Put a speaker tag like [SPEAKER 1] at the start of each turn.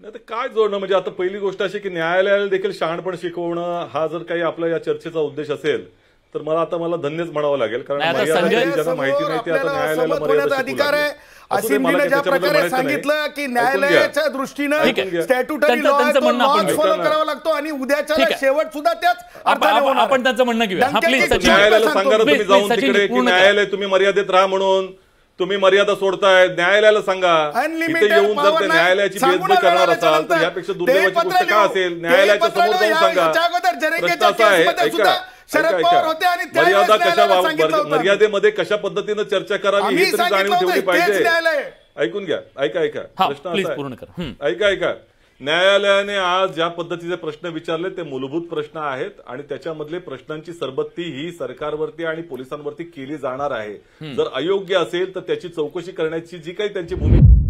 [SPEAKER 1] नाही तर काय जोडणं म्हणजे आता पहिली गोष्ट अशी की न्यायालयाला देखील शहाणपण शिकवणं हा जर काही आपला या चर्चेचा उद्देश असेल तर मला धन्यच म्हणावं लागेल. कारण ज्यांना माहिती नाही ते आता न्यायालयाला मर्यादा
[SPEAKER 2] अधिकार आहे. असेंब्लीने ज्या प्रकारे सांगितलं की न्यायालयाच्या दृष्टीनं स्टॅट्युटरी लॉ फॉलो करावा लागतो आणि उद्याच्या शेवट सुद्धा त्याच अर्थाने
[SPEAKER 3] आपण त्याचं म्हणणं घेऊया.
[SPEAKER 1] न्यायालयाला सांगा ना तुम्ही जाऊन तिकडे की न्यायालय तुम्ही मर्यादेत राहा म्हणून तुम्ही मर्यादा सोडताय. न्यायालयाला सांगा तिथे येऊन जर ते न्यायालयाची बेइज्जती करणार असाल तर यापेक्षा दुर्दैवाची गोष्ट काय असेल. न्यायालयाच्या समोर जाऊन सांगा. प्रश्न असा आहे मर्यादा कशा मर्यादेमध्ये कशा पद्धतीनं चर्चा करावी ही तरी जाणीव ठेवली पाहिजे. ऐकून घ्या. ऐका प्रश्न असा ऐका न्यायालयाने आज ज्या पद्धतीचे प्रश्न विचारले ते मूलभूत प्रश्न आहेत आणि त्याच्यामधले प्रश्नांची सरबत्ती ही सरकारवरती आणि पोलिसांवरती केली जाणार आहे. जर अयोग्य असेल तर त्याची चौकशी करण्याची जी काही त्यांची भूमिका